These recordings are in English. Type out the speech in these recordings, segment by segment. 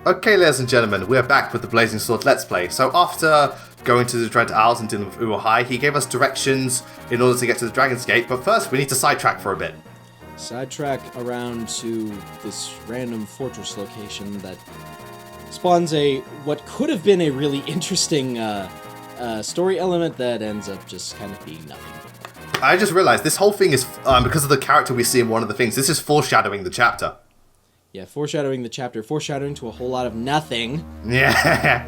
Okay, ladies and gentlemen, we're back with the Blazing Sword Let's Play. So after going to the Dread Isles and dealing with Uhai, he gave us directions in order to get to the Dragon's Gate, but first we need to sidetrack for a bit. Sidetrack around to this random fortress location that spawns what could have been a really interesting story element that ends up just kind of being nothing. I just realized this whole thing is, because of the character we see in one of the things, this is foreshadowing the chapter. Yeah, foreshadowing the chapter, foreshadowing to a whole lot of nothing. Yeah,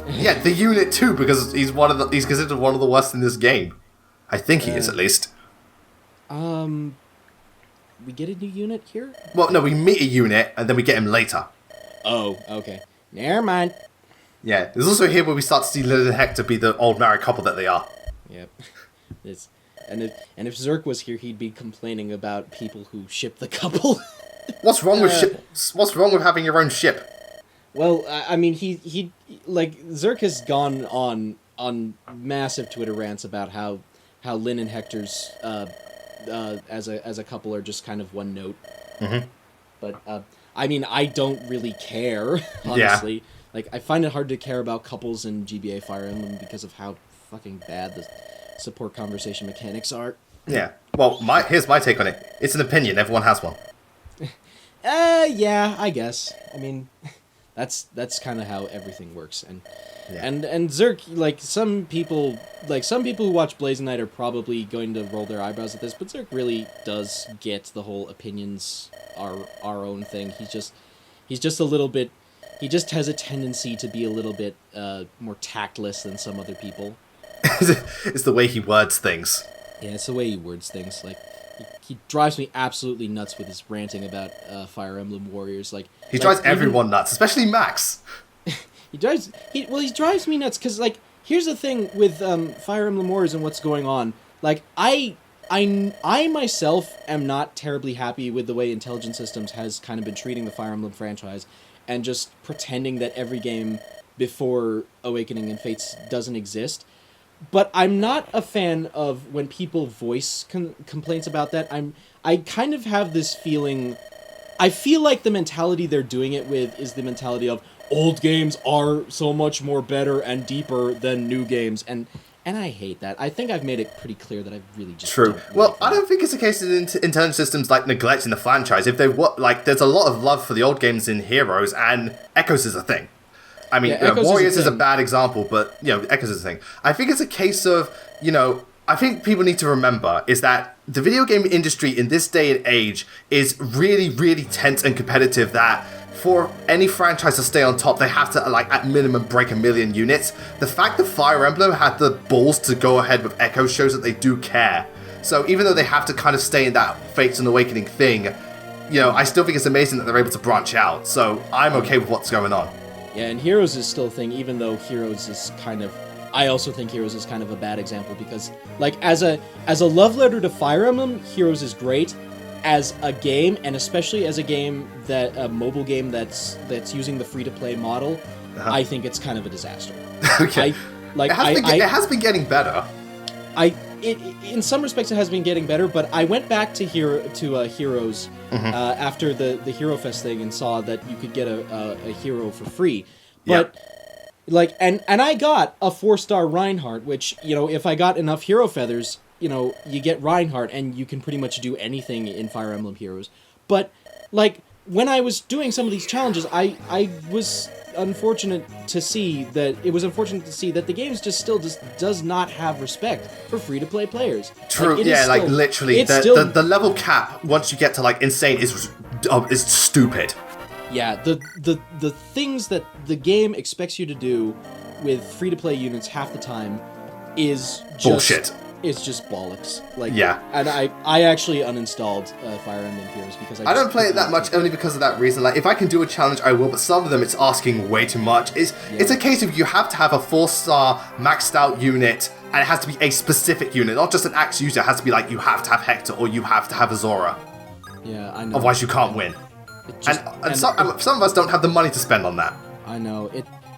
yeah, the unit too, because he's considered one of the worst in this game. I think he is, at least. We get a new unit here? Well, no, we meet a unit, and then we get him later. Oh, okay. Never mind. Yeah, there's also here where we start to see Lilith and Hector be the old married couple that they are. Yep. And if Zerk was here, he'd be complaining about people who ship the couple. What's wrong with What's wrong with having your own ship? Well, I mean, he Zerk has gone on massive Twitter rants about how Lynn and Hector's as a couple are just kind of one note. Mm-hmm. But I mean, I don't really care, honestly. Yeah. Like, I find it hard to care about couples in GBA Fire Emblem because of how fucking bad the support conversation mechanics are. Yeah. Well, here's my take on it. It's an opinion. Everyone has one. Yeah, I guess. I mean, that's kind of how everything works, and Zerk, like some people who watch Blazing Knight are probably going to roll their eyebrows at this, but Zerk really does get the whole opinions are our own thing. He's just a little bit. He just has a tendency to be a little bit more tactless than some other people. It's the way he words things. Yeah, it's the way he words things. Like, he drives me absolutely nuts with his ranting about Fire Emblem Warriors. He drives everyone nuts, especially Max. He drives me nuts because, like, here's the thing with Fire Emblem Warriors and what's going on. Like, I myself am not terribly happy with the way Intelligent Systems has kind of been treating the Fire Emblem franchise and just pretending that every game before Awakening and Fates doesn't exist. But I'm not a fan of when people voice complaints about that. I kind of have this feeling. I feel like the mentality they're doing it with is the mentality of old games are so much more better and deeper than new games, and I hate that. I think I've made it pretty clear that I really just True. Don't like Well, that. I don't think it's a case of Intelligent Systems neglecting the franchise. If there's a lot of love for the old games in Heroes, and Echoes is a thing. I mean, Warriors is a bad example, but, Echoes is a thing. I think it's a case of, I think people need to remember is that the video game industry in this day and age is really, really tense and competitive that for any franchise to stay on top, they have to, at minimum, break 1 million units. The fact that Fire Emblem had the balls to go ahead with Echoes shows that they do care. So even though they have to kind of stay in that Fates and Awakening thing, I still think it's amazing that they're able to branch out. So I'm okay with what's going on. Yeah, and Heroes is still a thing, even though Heroes is kind of... I also think Heroes is kind of a bad example, because, as a love letter to Fire Emblem, Heroes is great. As a game, and especially as a mobile game that's using the free-to-play model, I think it's kind of a disaster. Okay. It has been getting better. In some respects, it has been getting better, but I went back to Heroes after the Hero Fest thing and saw that you could get a hero for free. But and I got a 4-star Reinhardt, which if I got enough hero feathers, you get Reinhardt and you can pretty much do anything in Fire Emblem Heroes. But when I was doing some of these challenges, I was unfortunate to see that the game still does not have respect for free-to-play players. True, literally, the level cap once you get to insane is stupid. Yeah, the things that the game expects you to do with free-to-play units half the time is just bullshit. It's just bollocks. And I actually uninstalled Fire Emblem Heroes because I don't play it that much only because of that reason. If I can do a challenge, I will, but some of them it's asking way too much. It's a case of you have to have a 4-star maxed out unit, and it has to be a specific unit, not just an axe user. It has to be you have to have Hector or you have to have Azora. Yeah, I know. Otherwise you can't win. And some of us don't have the money to spend on that. I know.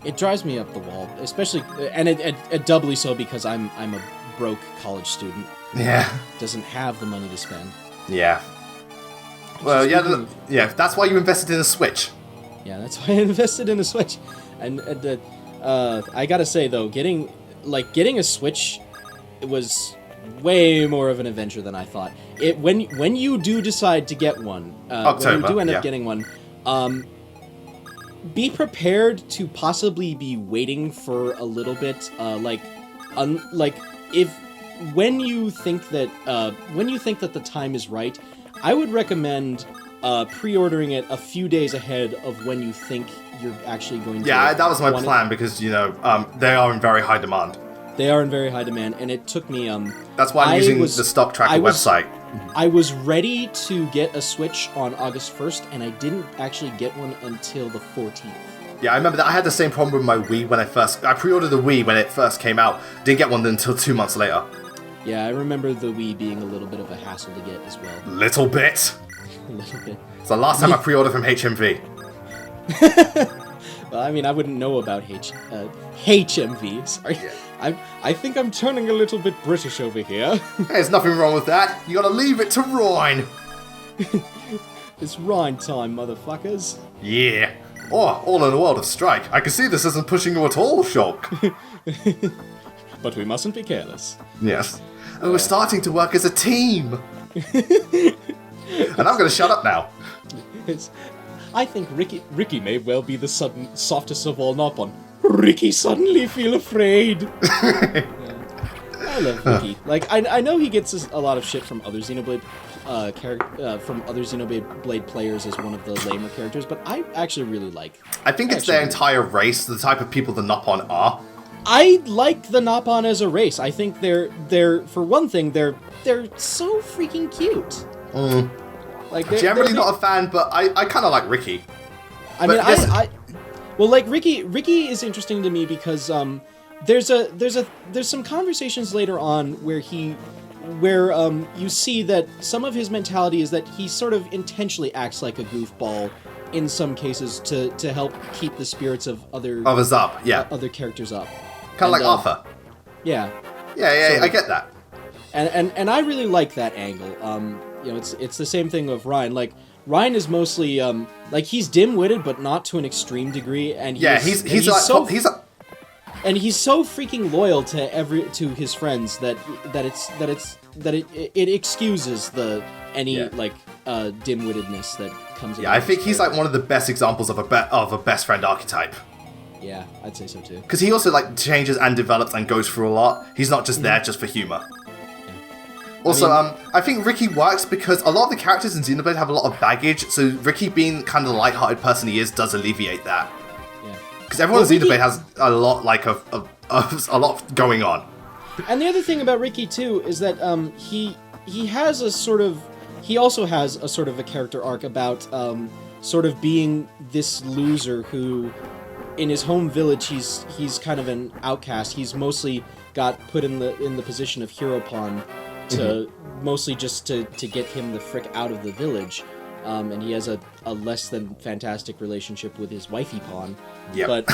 It drives me up the wall, especially, and it doubly so because I'm a broke college student. Yeah. Doesn't have the money to spend. Yeah. Well, yeah, that's why you invested in a Switch. Yeah, that's why I invested in a Switch. And I gotta say though, getting a Switch, it was way more of an adventure than I thought. When you do decide to get one, October, when you do end up getting one, be prepared to possibly be waiting for a little bit. When you think that the time is right, I would recommend pre-ordering it a few days ahead of when you think you're actually going to. Yeah, that was my plan because they are in very high demand. They are in very high demand, and it took me. That's why I'm using the stock tracker website. I was ready to get a Switch on August 1st, and I didn't actually get one until the 14th. Yeah, I remember that I had the same problem with my Wii when I pre-ordered the Wii when it first came out. Didn't get one until 2 months later. Yeah, I remember the Wii being a little bit of a hassle to get as well. Little bit? A little bit. It's the last time I pre-ordered from HMV. Well, I mean, I wouldn't know about HMV. Sorry. Yeah. I think I'm turning a little bit British over here. Hey, there's nothing wrong with that. You gotta leave it to Rhine. It's Rhine time, motherfuckers. Yeah. Oh, all in a world of strike. I can see this isn't pushing you at all, Shulk. But we mustn't be careless. Yes. And we're starting to work as a team. And I'm going to shut up now. I think Ricky may well be the softest of all Nopon. Ricky suddenly feel afraid. I love Ricky. Like, I know he gets a lot of shit from other Xenoblade Blade players as one of the lamer characters, but I actually really like. I think it's their entire race, the type of people the Nopon are. I like the Nopon as a race. I think they're for one thing, they're so freaking cute. Like generally not a fan, but I kind of like Ricky. Ricky is interesting to me because there's some conversations later on where you see that some of his mentality is that he sort of intentionally acts like a goofball in some cases to help keep the spirits of others up, yeah, other characters up. Kind of like Arthur. Yeah. Yeah, I get that. And I really like that angle. It's the same thing with Ryan. Like Ryan is mostly he's dim-witted, but not to an extreme degree. And he's so freaking loyal to his friends that it excuses dim-wittedness that comes. Yeah, I think he's like one of the best examples of a best friend archetype. Yeah, I'd say so too. Because he also changes and develops and goes through a lot. He's not just there just for humor. Also, I think Ricky works because a lot of the characters in Xenoblade have a lot of baggage, so Ricky being kind of the light-hearted person he is does alleviate that. Yeah. Because everyone in Xenoblade has a lot, a lot going on. And the other thing about Ricky, too, is that he also has a sort of a character arc about sort of being this loser who, in his home village, he's kind of an outcast. He's mostly got put in the position of hero pawn, mostly just to get him the frick out of the village, and he has a less than fantastic relationship with his wifey pawn. Yep.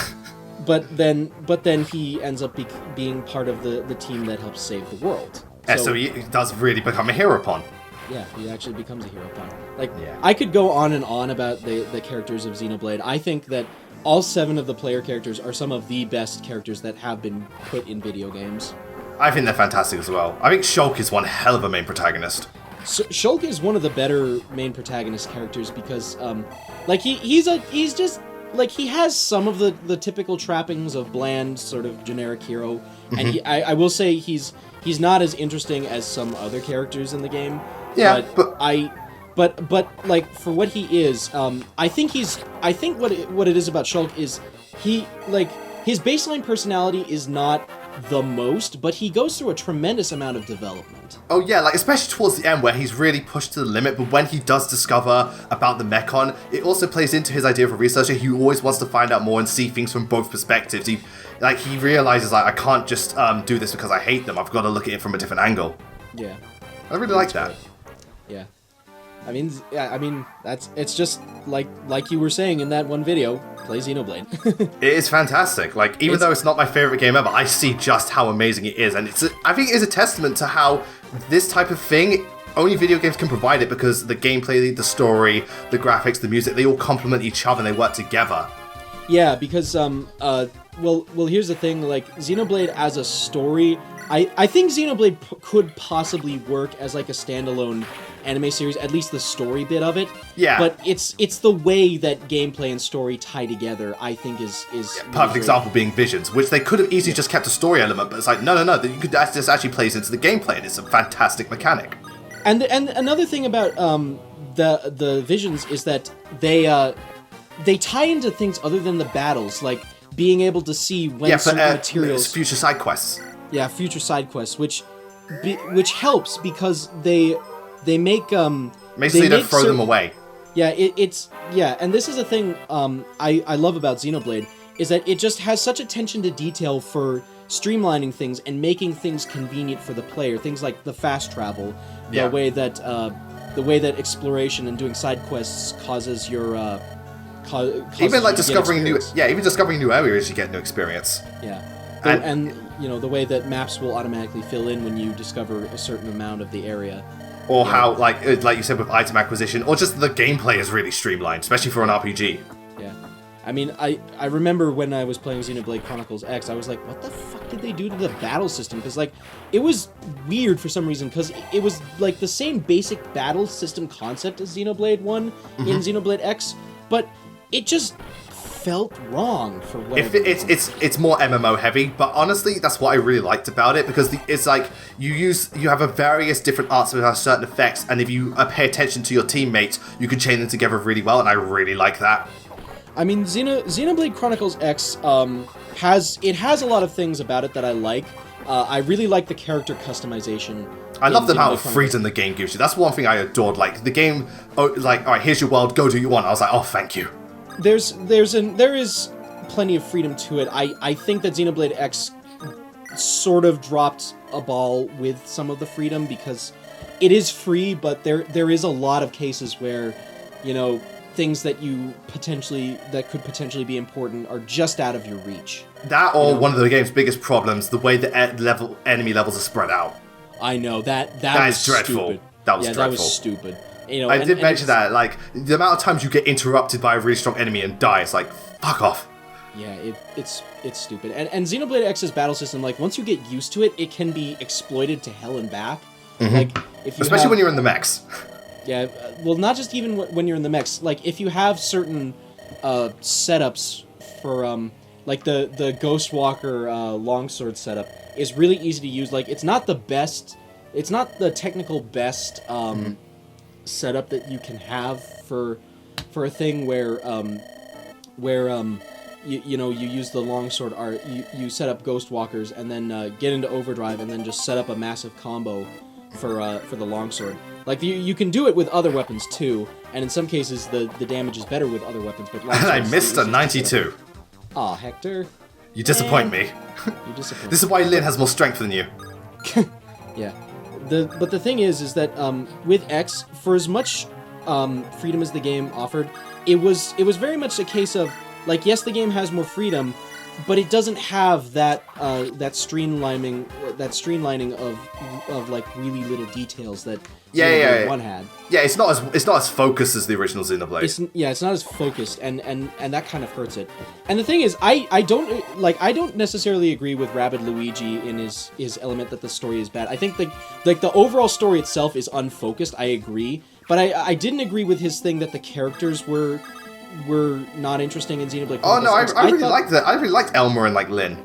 But then he ends up being part of the team that helps save the world. So he does really become a hero pawn. Yeah, he actually becomes a hero pawn. I could go on and on about the characters of Xenoblade. I think that all 7 of the player characters are some of the best characters that have been put in video games. I think they're fantastic as well. I think Shulk is one hell of a main protagonist. Shulk is one of the better main protagonist characters because, he has some of the typical trappings of bland, sort of generic hero, and I will say he's not as interesting as some other characters in the game. Yeah, but for what he is, I think what it is about Shulk is his baseline personality is not the most, but he goes through a tremendous amount of development. Oh yeah, especially towards the end where he's really pushed to the limit, but when he does discover about the Mechon, it also plays into his idea of a researcher. He always wants to find out more and see things from both perspectives. He realizes I can't just do this because I hate them. I've got to look at it from a different angle. Yeah. I really like that. Yeah. It's just like you were saying in that one video, play Xenoblade. It is fantastic. Even though it's not my favorite game ever, I see just how amazing it is, and I think it is a testament to how this type of thing only video games can provide it because the gameplay, the story, the graphics, the music, they all complement each other and they work together. Yeah, because well, here's the thing. Like Xenoblade as a story, I think Xenoblade could possibly work as like a standalone anime series, at least the story bit of it. Yeah. But it's the way that gameplay and story tie together, I think is Perfect example being Visions, which they could have easily just kept a story element, but it's like, no, you could this actually plays into the gameplay, and it's a fantastic mechanic. And another thing about the Visions is that they tie into things other than the battles, like being able to see when certain materials... future side quests. Yeah, future side quests, which helps because they make... Basically, they throw them away. Yeah, and this is a thing I love about Xenoblade, is that it just has such attention to detail for streamlining things and making things convenient for the player. Things like the fast travel, the way that exploration and doing side quests causes your... even like discovering new areas, you get new experience. Yeah, and you know the way that maps will automatically fill in when you discover a certain amount of the area. Or how, like you said, with item acquisition, or just the gameplay is really streamlined, especially for an RPG. Yeah, I mean, I remember when I was playing Xenoblade Chronicles X, I was like, what the fuck did they do to the battle system? Because like it was weird for some reason, because it was like the same basic battle system concept as Xenoblade 1 in Xenoblade X, but it just felt wrong for whatever. It's more MMO heavy, but honestly, that's what I really liked about it, because it's like you have a various different arts that have certain effects, and if you pay attention to your teammates, you can chain them together really well, and I really like that. I mean, Xenoblade Chronicles X has a lot of things about it that I like. I really like the character customization. I love the amount of freedom the game gives you. That's one thing I adored. Like the game, like, all right, here's your world, go do what you want. I was like, oh, thank you. There is plenty of freedom to it. I think that Xenoblade X sort of dropped a ball with some of the freedom, because it is free, but there is a lot of cases where, you know, things that could potentially be important are just out of your reach. That or one of the game's biggest problems, the way the enemy levels are spread out. I know that is dreadful. Stupid. That was dreadful. That was stupid. You know, I did mention that, like, the amount of times you get interrupted by a really strong enemy and die, it's like, fuck off. Yeah, it's stupid. And Xenoblade X's battle system, like, once you get used to it, it can be exploited to hell and back. Like, especially when you're in the mechs. Yeah, well, not just even when you're in the mechs. Like, if you have certain setups for, like, the Ghostwalker longsword setup is really easy to use. Like, it's not the technical best, setup that you can have for a thing where you use the longsword art, you set up Ghostwalkers and then get into overdrive and then just set up a massive combo for the longsword. Like you can do it with other weapons too, and in some cases the damage is better with other weapons. But I missed a 92. Aw, Hector. You disappoint me. You disappoint. This is why Lynn has more strength than you. Yeah. But the thing is that with X, for as much freedom as the game offered, it was very much a case of, like, yes, the game has more freedom, but it doesn't have that streamlining of like really little details that Xenoblade 1 had. Yeah, it's not as focused as the original Xenoblade. It's not as focused, and that kind of hurts it. And the thing is, I don't necessarily agree with Rabid Luigi in his element that the story is bad. I think the overall story itself is unfocused. I agree, but I didn't agree with his thing that the characters were not interesting in Xenoblade. Oh no, I really liked that. I really liked Elmer and like Lynn.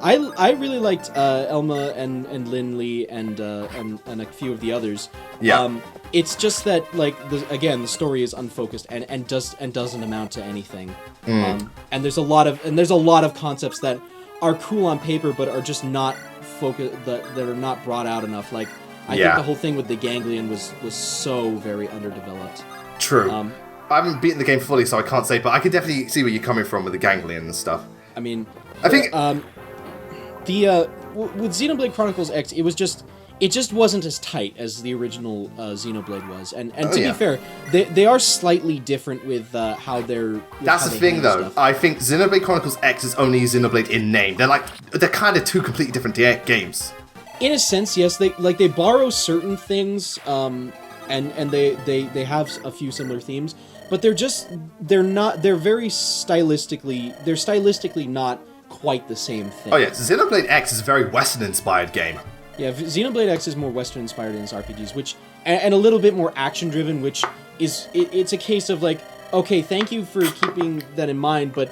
I really liked Elma and Lin Lee and a few of the others. Yeah. It's just that, like, the story is unfocused and doesn't amount to anything. And there's a lot of concepts that are cool on paper but are just not focused, that are not brought out enough. Like, I think the whole thing with the ganglion was so very underdeveloped. True. I haven't beaten the game fully, so I can't say, but I can definitely see where you're coming from with the ganglion and stuff. I mean, I think with Xenoblade Chronicles X, it just wasn't as tight as the original Xenoblade was, and to be fair, they are slightly different with how they're. That's the thing, though. Stuff. I think Xenoblade Chronicles X is only Xenoblade in name. They're kind of two completely different games. In a sense, yes. They borrow certain things, and they have a few similar themes, but they're very stylistically not quite the same thing. Oh yeah, Xenoblade X is a very Western-inspired game. Yeah, Xenoblade X is more Western-inspired in its RPGs, and a little bit more action-driven, which is it's a case of like, okay, thank you for keeping that in mind, but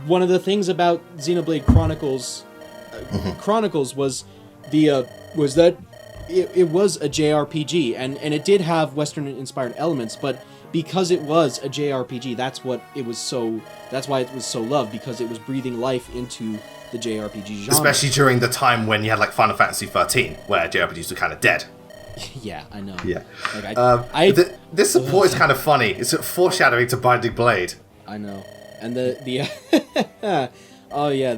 one of the things about Xenoblade Chronicles was that it was a JRPG, and it did have Western-inspired elements, but because it was a JRPG, that's why it was so loved, because it was breathing life into the JRPG genre. Especially during the time when you had like Final Fantasy 13, where JRPGs were kind of dead. Yeah, I know. Yeah. Like this support is kind of funny. It's foreshadowing to Binding Blade. I know. And the oh yeah,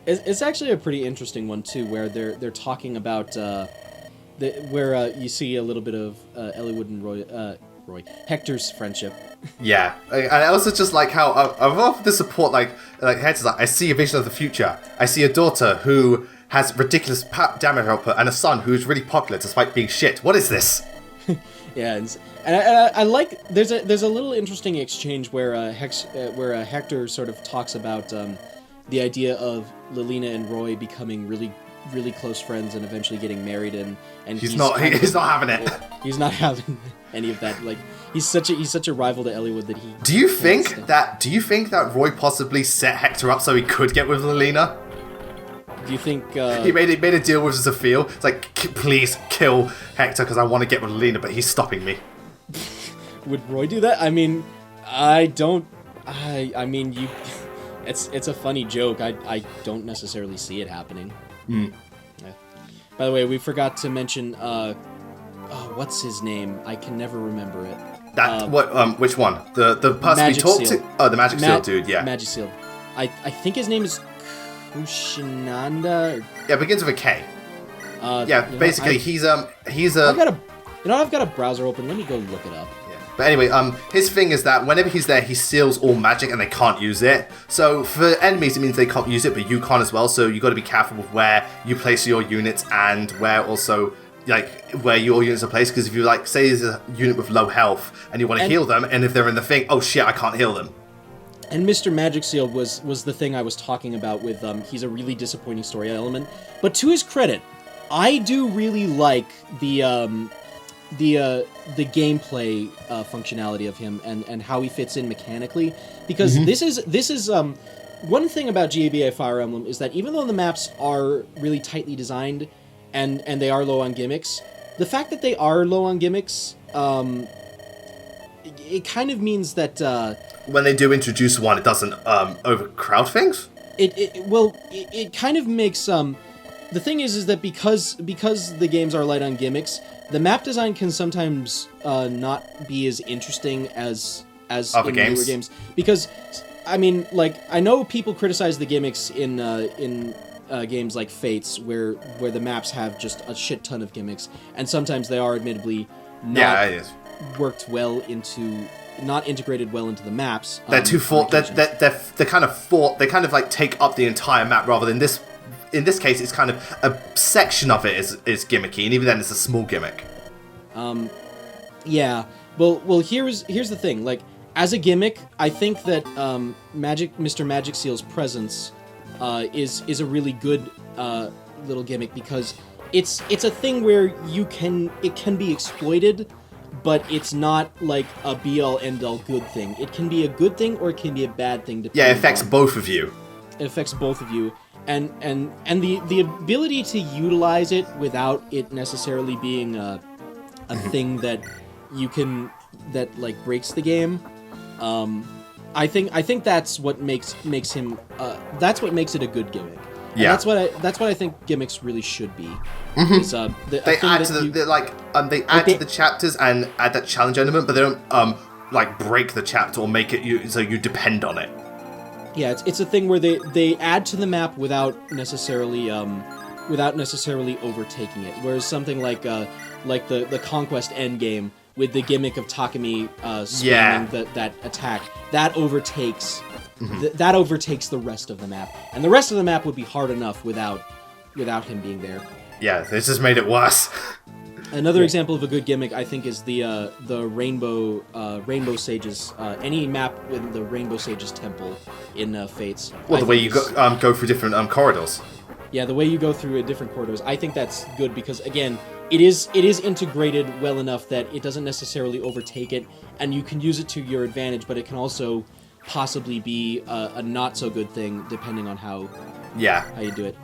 it's actually a pretty interesting one too, where they're talking about where you see a little bit of Eliwood and Hector's friendship. Yeah, and I also just like how I love the support. Like Hector's like, I see a vision of the future. I see a daughter who has ridiculous damage output and a son who is really popular despite being shit. What is this? Yeah, and I like there's a little interesting exchange where Hector sort of talks about the idea of Lilina and Roy becoming really close friends and eventually getting married, and he's not having it. He's not having any of that. Like he's such a rival to Eliwood that he. Do you think that Roy possibly set Hector up so he could get with Lilina? Do you think he made a deal with Zephyr? It's like, please kill Hector because I want to get with Lilina, but he's stopping me. Would Roy do that? I mean, I don't. I mean, you. It's a funny joke. I don't necessarily see it happening. Mm. Yeah. By the way, we forgot to mention. What's his name? I can never remember it. Which one? The person we talked to? Oh, the Magic Seal dude. Yeah. Magic Seal. I think his name is Kushinanda. Yeah, it begins with a K. Basically, he's a. I've got a browser open. Let me go look it up. Yeah. But anyway, his thing is that whenever he's there, he seals all magic and they can't use it. So for enemies, it means they can't use it, but you can't as well. So you got to be careful with where you place your units and where your units are placed. Because if you say there's a unit with low health and you want to heal them, and if they're in the thing, oh shit, I can't heal them. And Mr. Magic Seal was the thing I was talking about with he's a really disappointing story element. But to his credit, I do really like the gameplay functionality of him and how he fits in mechanically, because this is one thing about GABA Fire Emblem is that even though the maps are really tightly designed and they are low on gimmicks, the fact that they are low on gimmicks it kind of means that when they do introduce one, it doesn't overcrowd things. It kind of makes the thing is that because the games are light on gimmicks, the map design can sometimes not be as interesting as other newer games. Because I mean, I know people criticize the gimmicks in games like Fates, where the maps have just a shit ton of gimmicks, and sometimes they are admittedly not not integrated well into the maps. They're too they're kind of take up the entire map rather than this. In this case, it's kind of a section of it is gimmicky, and even then, it's a small gimmick. Yeah. Well, here's the thing. As a gimmick, I think that Mr. Magic Seal's presence is a really good little gimmick, because it's a thing where it can be exploited, but it's not like a be-all end-all good thing. It can be a good thing or it can be a bad thing. Yeah, it affects both of you. It affects both of you. And the ability to utilize it without it necessarily being a thing that breaks the game. I think that's what makes him that's what makes it a good gimmick. And yeah, that's what I think gimmicks really should be. Mm-hmm. They add to the chapters and add that challenge element, but they don't break the chapter or make it so you depend on it. Yeah, it's a thing where they add to the map without necessarily overtaking it. Whereas something like the Conquest endgame with the gimmick of Takumi spamming that attack, that overtakes that overtakes the rest of the map, and the rest of the map would be hard enough without him being there. Yeah, this just made it worse. Another example of a good gimmick, I think, is the Rainbow Sages. Any map with the Rainbow Sages temple in Fates. Well, the way you go through different corridors. Yeah, the way you go through different corridors. I think that's good because, again, it is integrated well enough that it doesn't necessarily overtake it, and you can use it to your advantage, but it can also possibly be a not so good thing depending on how you do it.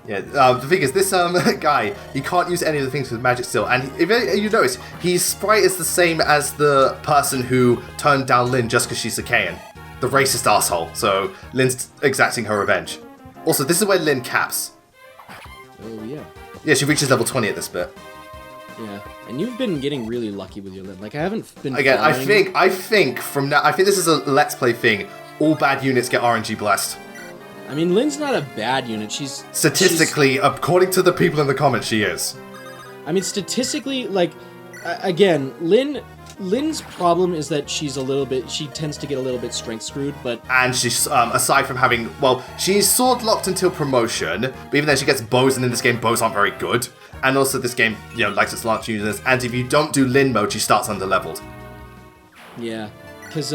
Yeah, the thing is, this guy, he can't use any of the things with magic still, and if you notice, his sprite is the same as the person who turned down Lyn just because she's Sakaean. The racist asshole, so Lyn's exacting her revenge. Also, this is where Lyn caps. Oh, yeah. Yeah, she reaches level 20 at this bit. Yeah, and you've been getting really lucky with your Lyn. Like, I haven't been Again, I think from now, I think this is a Let's Play thing. All bad units get RNG blessed. I mean, Lyn's not a bad unit. Statistically, according to the people in the comments, she is. I mean, statistically, like, again, Lyn's problem is that she tends to get a little bit strength screwed, but... And she's, aside from having, she's sword locked until promotion, but even then she gets bows, and in this game, bows aren't very good. And also this game, likes its launch units, and if you don't do Lyn mode, she starts under-leveled. Yeah, because,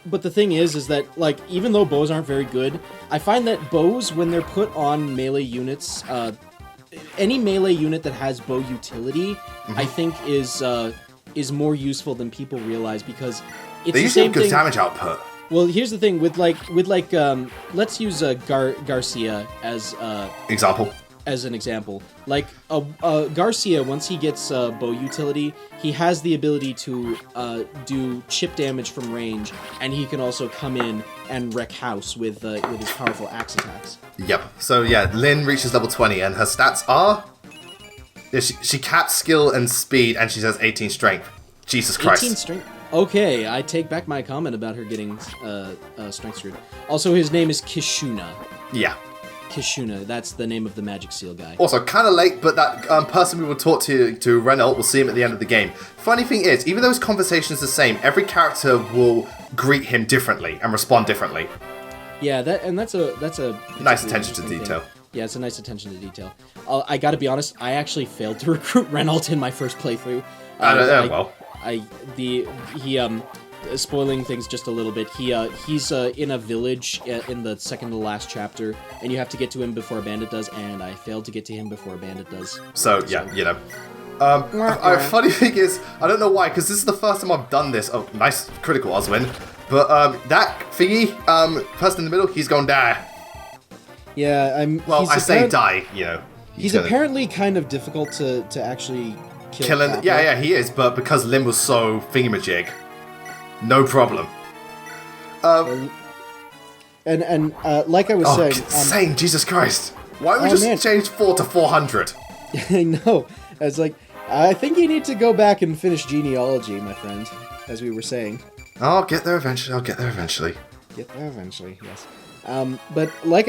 But the thing is that, like, even though bows aren't very good, I find that bows, when they're put on melee units, any melee unit that has bow utility, I think is more useful than people realize, because it's they the usually same have good thing. damage output. Well, here's the thing with let's use Garcia as Example. As an example. Like, Garcia, once he gets bow utility, he has the ability to do chip damage from range, and he can also come in and wreck house with his powerful axe attacks. Yep. So, yeah, Lyn reaches level 20, and her stats are... Yeah, she caps skill and speed, and she has 18 strength. Jesus Christ. 18 strength? Okay, I take back my comment about her getting strength screwed. Also, his name is Kishuna. Yeah. Kishuna, that's the name of the magic seal guy. Also, kind of late, but that person we will talk to Renault, we'll see him at the end of the game. Funny thing is, even though his conversation is the same, every character will greet him differently and respond differently. Yeah, that's a nice attention to detail. Yeah, it's a nice attention to detail. I gotta be honest, I actually failed to recruit Renault in my first playthrough. Spoiling things just a little bit, he's in a village in the second to last chapter, and you have to get to him before a bandit does, and I failed to get to him before a bandit does. So. Funny thing is, I don't know why, because this is the first time I've done this. Oh, nice critical Oswin. But that thingy, person in the middle, he's gonna die. Yeah, die, He's apparently kind of difficult to actually kill. Yeah, he is, but because Lyn was so thingamajig, no problem. Like I was saying... Jesus Christ. Why don't we just change 4 to 400? I know. It's like, I think you need to go back and finish genealogy, my friend, as we were saying. I'll get there eventually. Get there eventually, yes. But like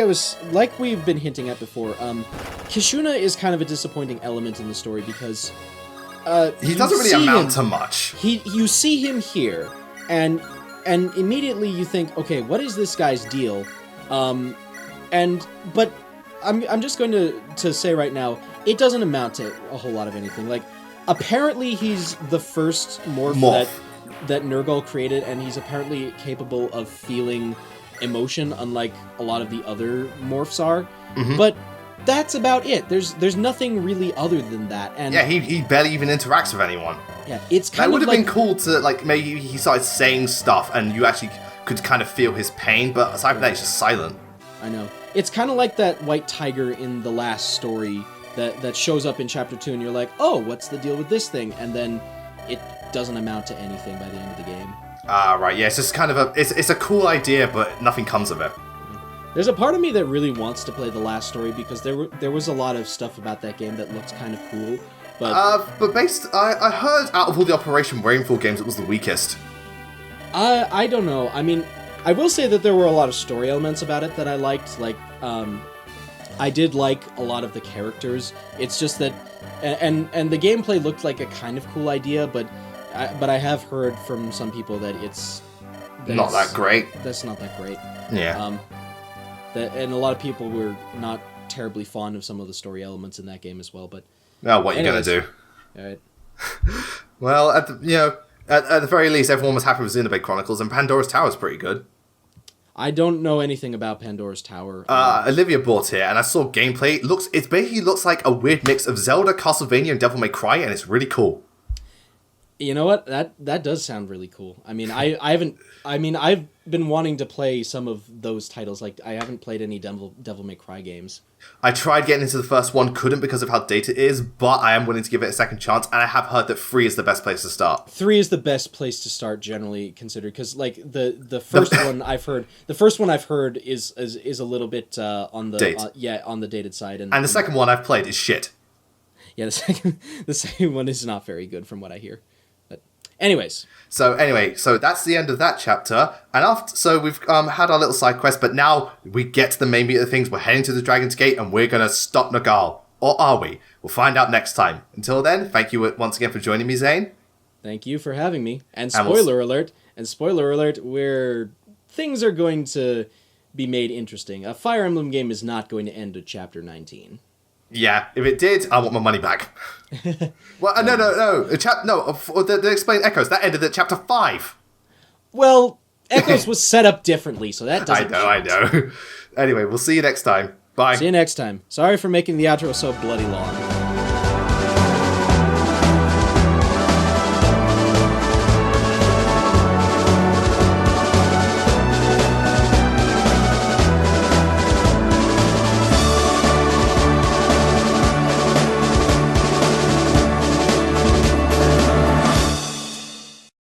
we've been hinting at before, Kishuna is kind of a disappointing element in the story because he doesn't really amount to much. You see him here, and immediately you think, okay, what is this guy's deal? But I'm just going to say right now, it doesn't amount to a whole lot of anything. Like, apparently he's the first morph. that Nurgle created, and he's apparently capable of feeling emotion, unlike a lot of the other morphs are. Mm-hmm. But that's about it. There's nothing really other than that. And yeah, he barely even interacts with anyone. Yeah, it's kind of like... That would have been cool to, like, maybe he started saying stuff and you actually could kind of feel his pain, but aside from that, he's just silent. I know. It's kind of like that white tiger in the last story that shows up in Chapter 2, and you're like, oh, what's the deal with this thing? And then it doesn't amount to anything by the end of the game. Right, yeah, it's just kind of it's a cool idea, but nothing comes of it. There's a part of me that really wants to play the last story, because there was a lot of stuff about that game that looked kind of cool, but... I heard out of all the Operation Rainfall games, it was the weakest. I don't know. I mean, I will say that there were a lot of story elements about it that I liked, like, I did like a lot of the characters. It's just that... And the gameplay looked like a kind of cool idea, but I have heard from some people that it's... Not that great. That's not that great. Yeah. And a lot of people were not terribly fond of some of the story elements in that game as well. But what are you gonna do? All right. Well, at the very least, everyone was happy with Xenoblade Chronicles, and Pandora's Tower is pretty good. I don't know anything about Pandora's Tower. Olivia bought it, and I saw gameplay. It basically looks like a weird mix of Zelda, Castlevania, and Devil May Cry, and it's really cool. You know what? That does sound really cool. I mean, I've been wanting to play some of those titles. Like, I haven't played any Devil May Cry games. I tried getting into the first one, couldn't because of how dated it is, but I am willing to give it a second chance, and I have heard that 3 is the best place to start. 3 is the best place to start, generally considered, because like the first one I've heard is a little bit on the on the dated side, and the second one I've played is shit. Yeah, the second one is not very good from what I hear. But anyways. So that's the end of that chapter. And we've had our little side quest, but now we get to the main meat of things. We're heading to the Dragon's Gate, and we're going to stop Nagal. Or are we? We'll find out next time. Until then, thank you once again for joining me, Zane. Thank you for having me. And spoiler alert, where things are going to be made interesting. A Fire Emblem game is not going to end at chapter 19. Yeah, if it did, I want my money back. Well, no. The Explain Echoes, that ended at chapter 5. Well, Echoes was set up differently, so that doesn't I know. Anyway, we'll see you next time. Bye. See you next time. Sorry for making the outro so bloody long.